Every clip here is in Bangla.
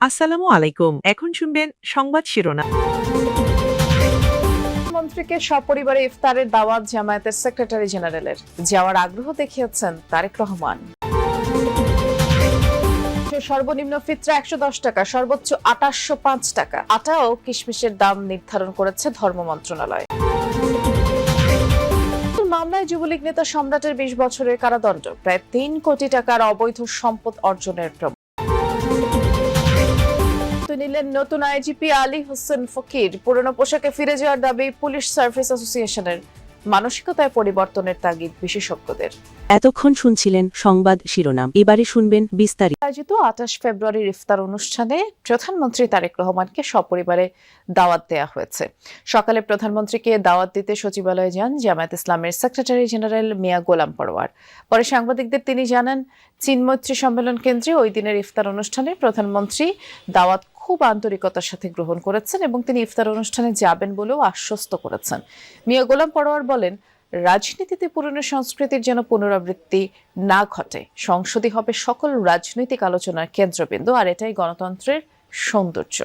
আসসালামু আলাইকুম। এখন শুনবেন সংবাদ শিরোনাম। মন্ত্রীকে সপরিবারে ইফতারের দাওয়াত জামায়াতের সেক্রেটারি জেনারেলের, যাওয়ার আগ্রহ দেখিয়েছেন তারেক রহমান। সর্বনিম্ন ফিতরা ১১০ টাকা, সর্বোচ্চ ২৮০৫ টাকা। আটা ও কিশমিশের দাম নির্ধারণ করেছে ধর্ম মন্ত্রণালয়। মামলায় যুবলীগ নেতা সম্রাটের ২০ বছরের কারাদণ্ড, প্রায় ৩ কোটি টাকার অবৈধ সম্পদ অর্জনের প্রমাণ। নিলেন নতুন আইজিপি আলী হোসেন ফকির। পুরনো পোশাকে ফিরে যাওয়ার দাবি পুলিশ সার্ভিস অ্যাসোসিয়েশনের। মানসিকতায় পরিবর্তনের তাগিদ বিশেষজ্ঞদের। এতক্ষণ শুনছিলেন সংবাদ শিরোনাম, এবারে শুনবেন বিস্তারিত। আয়োজিত ২৮ ফেব্রুয়ারির ইফতার অনুষ্ঠানে প্রধানমন্ত্রী তারেক রহমানকে সপরিবারে দাওয়াত দেওয়া হয়েছে। সকালে প্রধানমন্ত্রীকে দাওয়াত দিতে সচিবালয়ে যান জামায়াত ইসলামের সেক্রেটারি জেনারেল মিয়া গোলাম পরোয়ার। পরে সাংবাদিকদের তিনি জানান, চীনমৈত্রী সম্মেলন কেন্দ্রে ওই দিনের ইফতার অনুষ্ঠানে প্রধানমন্ত্রী দাওয়াত খুব আন্তরিকতার সাথে গ্রহণ করেছেন এবং তিনি ইফতার অনুষ্ঠানে যাবেন বলেও আশ্বস্ত করেছেন। মিয়া গোলাম পরোয়ার বলেন, রাজনীতিতে পুরনো সংস্কৃতির যেন পুনরাবৃত্তি না ঘটে। সংসদই হবে সকল রাজনৈতিক আলোচনার কেন্দ্রবিন্দু, আর এটাই গণতন্ত্রের সৌন্দর্য।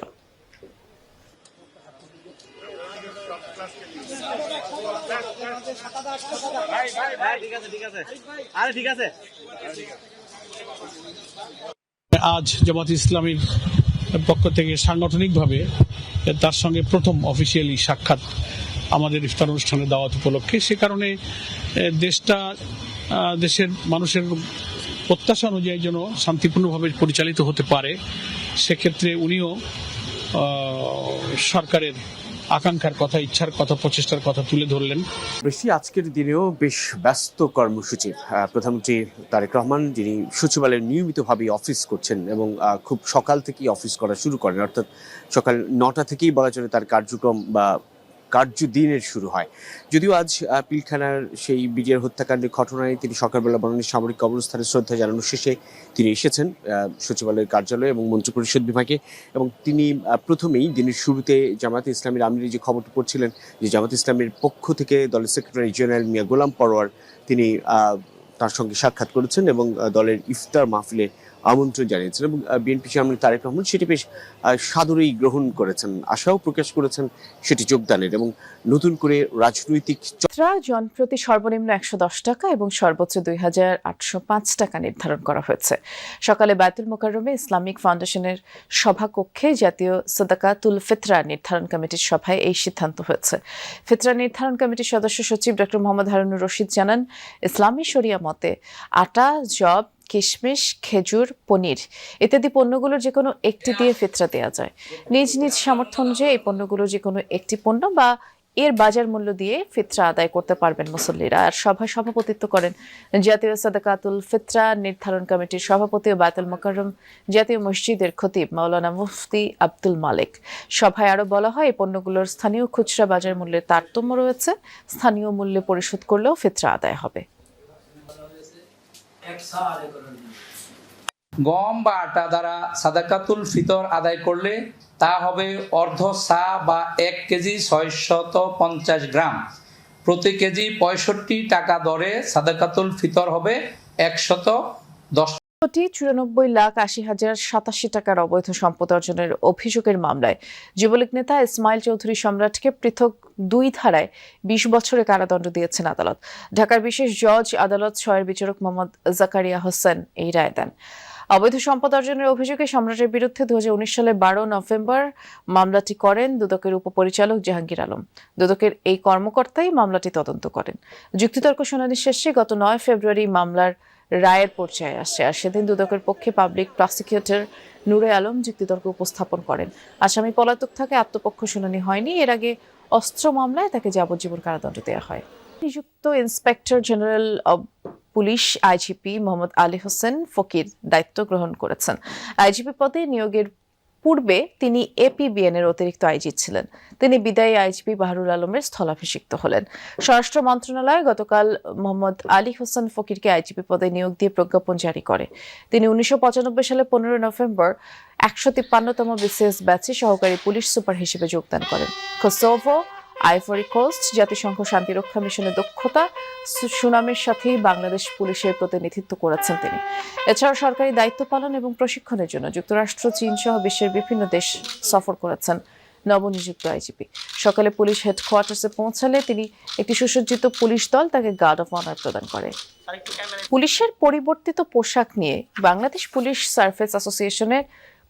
আজ জামাত ইসলামীর পক্ষ থেকে সাংগঠনিকভাবে তার সঙ্গে প্রথম অফিসিয়ালি সাক্ষাৎ আমাদের ইফতার অনুষ্ঠানের দাওয়াত উপলক্ষে। সে কারণে দেশের মানুষের প্রত্যাশা অনুযায়ী যেন শান্তিপূর্ণভাবে পরিচালিত হতে পারে, সেক্ষেত্রে উনিও সরকারের আকাঙ্ক্ষার কথা, ইচ্ছার কথা, প্রচেষ্টার কথা তুলে ধরলেন। বেশি আজকের দিনেও বেশ ব্যস্ত কর্মসূচি। প্রধানমন্ত্রী তারেক রহমান, যিনি সচিবালয়ে নিয়মিতভাবে অফিস করছেন এবং খুব সকাল থেকেই অফিস করা শুরু করেন, অর্থাৎ সকাল ৯টা থেকেই বলা চলে তার কার্যক্রম বা কার্যদিনের শুরু হয়। যদিও আজ পিলখানার সেই বিডিআর হত্যাকাণ্ডের ঘটনায় তিনি সকালবেলা বনানী সামরিক কবরস্থানে শ্রদ্ধা জানানোর শেষে তিনি এসেছেন সচিবালয়ের কার্যালয়ে এবং মন্ত্রিপরিষদ বিভাগে, এবং তিনি প্রথমেই দিনের শুরুতে জামায়াতে ইসলামীর আমির যে খবরটি পড়ছিলেন যে জামায়াতে ইসলামীর পক্ষ থেকে দলের সেক্রেটারি জেনারেল মিয়া গোলাম পরোয়ার তিনি তার সঙ্গে সাক্ষাৎ করেছেন এবং দলের ইফতার মাহফিলে আমন্ত্রণ জানিয়েছেন এবং বিএনপি চেয়ারম্যান তারেক রহমান সেটি বেশ সাদরেই গ্রহণ করেছেন, আশাও প্রকাশ করেছেন সেটি যোগদানের এবং নতুন করে রাজনৈতিক জনপ্রতি সর্বনিম্ন ১১০ টাকা এবং সর্বোচ্চ ২৮০৫ টাকা নির্ধারণ করা হয়েছে। সকালে বায়তুল মোকাররমে ইসলামিক ফাউন্ডেশনের সভাকক্ষে জাতীয় সাদাকাতুল ফিতরা নির্ধারণ কমিটির সভায় এই সিদ্ধান্ত হয়েছে। ফিতরা নির্ধারণ কমিটির সদস্য সচিব ডক্টর মোহাম্মদ হারুনুর রশিদ জানান, ইসলামী শরিয়া মতে আটা, জব, কিশমিশ, খেজুর, পনির ইত্যাদি পণ্যগুলোর যে কোনো একটি দিয়ে ফিতরা দেওয়া যায়। নিজ নিজ সামর্থ্য অনুযায়ী এই পণ্যগুলোর যে কোনো একটি পণ্য বা এর বাজার মূল্য দিয়ে ফিতরা আদায় করতে পারবেন মুসল্লিরা। আর সভায় সভাপতিত্ব করেন জাতীয় সাদাকাতুল ফিতরা নির্ধারণ কমিটির সভাপতি ও বায়তুল মোকাররম জাতীয় মসজিদের খতিব মাওলানা মুফতি আব্দুল মালিক। সভায় আরো বলা হয়, এই পণ্যগুলোর স্থানীয় খুচরা বাজার মূল্যের তারতম্য রয়েছে, স্থানীয় মূল্যে পরিশোধ করলেও ফিতরা আদায় হবে। গম বা আটা দ্বারা সাদাকাতুল ফিতর আদায় করলে তা হবে অর্ধ সা বা ১ কেজি ৬৫০ গ্রাম। প্রতি কেজি ৬৫ টাকা দরে সাদাকাতুল ফিতর হবে ১৯,৯৪,৮০,০৮৭ টাকার অবৈধ সম্পদ অর্জনের অভিযোগের মামলায় যুবলীগ নেতা ইসমাইল চৌধুরী সম্রাটকে পৃথক ২ ধারায় ২০ বছরের কারাদণ্ড দিয়েছেন আদালত। ঢাকার বিশেষ জজ আদালত ৬ এর বিচারক মোহাম্মদ জাকারিয়া হোসেন এই রায় দেন। অবৈধ সম্পদ অর্জনের অভিযোগে সম্রাটের বিরুদ্ধে ২০১৯ সালের ১২ নভেম্বর মামলাটি করেন দুদকের উপপরিচালক জাহাঙ্গীর আলম। দুদকের এই কর্মকর্তাই মামলাটি তদন্ত করেন। যুক্তিতর্ক শুনানি শেষে গত ৯ ফেব্রুয়ারি মামলার রায়ের পর্যায়ে আসে, আর সেদিন দুদকের পক্ষে পাবলিক প্রসিকিউটর নূরে আলম যুক্তিতর্ক উপস্থাপন করেন। আসামি পলাতক থাকে, আত্মপক্ষ শুনানি হয়নি। এর আগে অস্ত্র মামলায় তাকে যাবজ্জীবন কারাদণ্ড দেওয়া হয়। নিযুক্ত inspector general of police IGP Mohammad Ali Hossain Fakir দায়িত্ব গ্রহণ করেছেন। আইজিপি পদে নিয়োগের পূর্বে তিনি এপিবিএন এর অতিরিক্ত আইজি ছিলেন। তিনি বিদায়ী আইজিপি বাহারুল আলমের স্থলাভিষিক্ত হলেন। স্বরাষ্ট্র মন্ত্রণালয় গতকাল মোহাম্মদ আলী হোসেন ফকিরকে আইজিপি পদে নিয়োগ দিয়ে প্রজ্ঞাপন জারি করে। তিনি ১৯৯৫ সালে ১৫ নভেম্বর ১৫৩তম বিসিএস ব্যাচে সহকারী পুলিশ সুপার হিসেবে যোগদান করেন। কোসোভো আইভরি কোস্ট জাতিসংঘ শান্তিরক্ষা মিশনের দক্ষতা সুনামের সাথেই বাংলাদেশ পুলিশের প্রতিনিধিত্ব করেছেন তিনি। এছাড়াও সরকারি দায়িত্ব পালন এবং প্রশিক্ষণের জন্য যুক্তরাষ্ট্র, চীন সহ বিশ্বের বিভিন্ন দেশ সফর করেছেন নবনিযুক্ত আইজিপি। সকালে পুলিশ হেডকোয়ার্টার্সে পৌঁছালে তিনি একটি সুসজ্জিত পুলিশ দল তাকে গার্ড অফ অনার প্রদান করে। পুলিশের পরিবর্তিত পোশাক নিয়ে বাংলাদেশ পুলিশ সার্ভিস অ্যাসোসিয়েশনের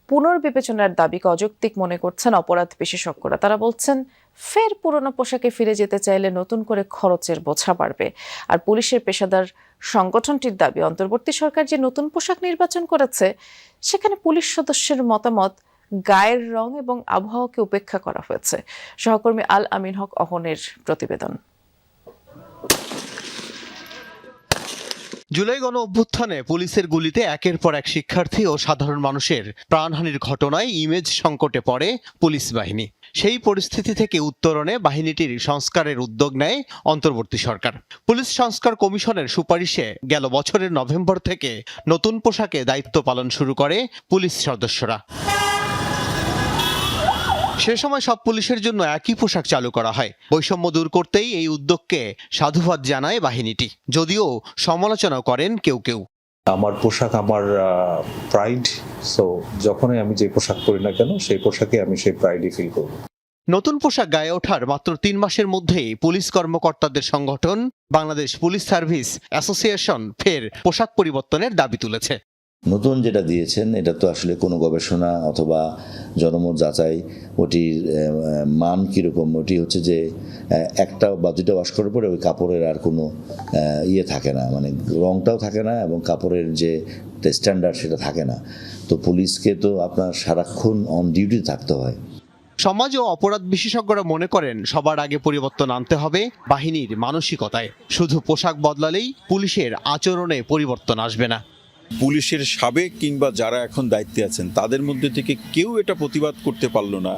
পুনর্বিবেচনার দাবিকে অযৌক্তিক মনে করছেন অপরাধ বিশেষজ্ঞরা। তারা বলছেন, ফের পুরনো পোশাকে ফিরে যেতে চাইলে নতুন করে খরচের বোঝা বাড়বে। আর পুলিশের পেশাদার সংগঠনটির দাবি, অন্তর্বর্তী সরকার যে নতুন পোশাক নির্বাচন করেছে সেখানে পুলিশ সদস্যের মতামত, গায়ের রং এবং আবহাওয়াকে উপেক্ষা করা হয়েছে। সহকর্মী আল আমিন হক অহনের প্রতিবেদন। জুলাই গণ অভ্যুত্থানে পুলিশের গুলিতে একের পর এক শিক্ষার্থী ও সাধারণ মানুষের প্রাণহানির ঘটনায় ইমেজ সংকটে পড়ে পুলিশ বাহিনী। সেই পরিস্থিতি থেকে উত্তরণে বাহিনীটির সংস্কারের উদ্যোগ নেয় অন্তর্বর্তী সরকার। পুলিশ সংস্কার কমিশনের সুপারিশে গেল বছরের নভেম্বর থেকে নতুন পোশাকে দায়িত্ব পালন শুরু করে পুলিশ সদস্যরা। সে সময় সব পুলিশের জন্য একই পোশাক চালু করা হয়। বৈষম্য দূর করতেই এই উদ্যোগকে সাধুবাদ জানায় বাহিনীটি, যদিও সমালোচনা করেন কেউ কেউ। আমার পোশাক আমার প্রাইড, সো যখনই আমি যে পোশাক পরি না কেন সেই পোশাকে আমি সেই প্রাইডই ফিল করব। নতুন পোশাক গায়ে ওঠার মাত্র 3 মাসের মধ্যেই পুলিশ কর্মকর্তাদের সংগঠন বাংলাদেশ পুলিশ সার্ভিস অ্যাসোসিয়েশন ফের পোশাক পরিবর্তনের দাবি তুলেছে। নতুন যেটা দিয়েছেন এটা তো আসলে কোনো গবেষণা অথবা জনমত যাচাই, ওটির মান কীরকম, ওটি হচ্ছে যে একটা বা দুইটা ওয়াশ করার পরে ওই কাপড়ের আর কোনো ইয়ে থাকে না, মানে রংটাও থাকে না এবং কাপড়ের যে স্ট্যান্ডার্ড সেটা থাকে না। তো পুলিশকে তো আপনার সারাক্ষণ অন ডিউটি থাকতে হয়। সমাজ ও অপরাধ বিশেষজ্ঞরা মনে করেন সবার আগে পরিবর্তন আনতে হবে বাহিনীর মানসিকতায়। শুধু পোশাক বদলালেই পুলিশের আচরণে পরিবর্তন আসবে না। পুলিশের সাবেক কিংবা যারা এখন দায়িত্বে আছেন তাদের মধ্যে থেকে কেউ এটা প্রতিবাদ করতে পারলো না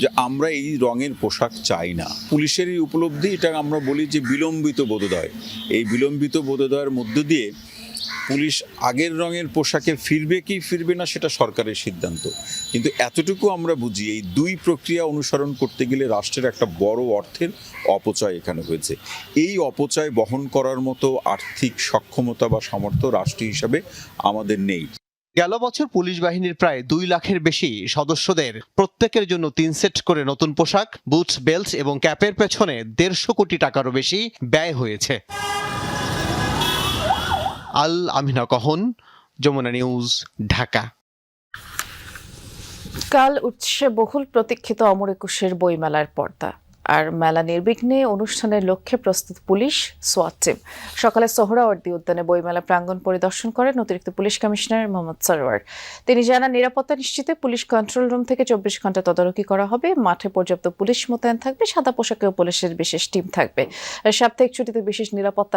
যে আমরা এই রঙের পোশাক চাই না। পুলিশের এই উপলব্ধি, এটা আমরা বলি যে বিলম্বিত বোধোদয়। এই বিলম্বিত বোধোদয়ের মধ্য দিয়ে পুলিশ আগের রঙের পোশাকে ফিরবে কি ফিরবে না সেটা সরকারের সিদ্ধান্ত। কিন্তু এতটুকু আমরা বুঝি, এই দুই প্রক্রিয়া অনুসরণ করতে গেলে রাষ্ট্রের একটা বড় অর্থের অপচয় এখানে হয়েছে। এই অপচয় বহন করার মতো আর্থিক সক্ষমতা বা সামর্থ্য রাষ্ট্র হিসাবে আমাদের নেই। গেল বছর পুলিশ বাহিনীর প্রায় 2 লাখের বেশি সদস্যদের প্রত্যেকের জন্য 3 সেট করে নতুন পোশাক, বুটস, বেল্ট এবং ক্যাপের পেছনে 150 কোটি টাকারও বেশি ব্যয় হয়েছে। আল আমিনা কহন, যমুনা নিউজ, ঢাকা। কাল উৎসে বহুল প্রতীক্ষিত অমর একুশের বইমেলার পর্দা। আর মেলা নির্বিঘ্নে অনুষ্ঠানের লক্ষ্যে প্রস্তুত পুলিশ সোয়াট টিম। সকালে সোহরাওয়ার্দী উদ্যানে বইমেলা প্রাঙ্গণ পরিদর্শন করেন অতিরিক্ত পুলিশ কমিশনার মোহাম্মদ সরওয়ার। তিনি জানান, নিরাপত্তা নিশ্চিতে পুলিশ কন্ট্রোল রুম থেকে 24 ঘন্টা তদারকি করা হবে। মাঠে পর্যাপ্ত পুলিশ মোতায়েন থাকবে, সাদা পোশাকেও পুলিশের বিশেষ টিম থাকবে। সাপ্তাহিক ছুটিতে বিশেষ নিরাপত্তা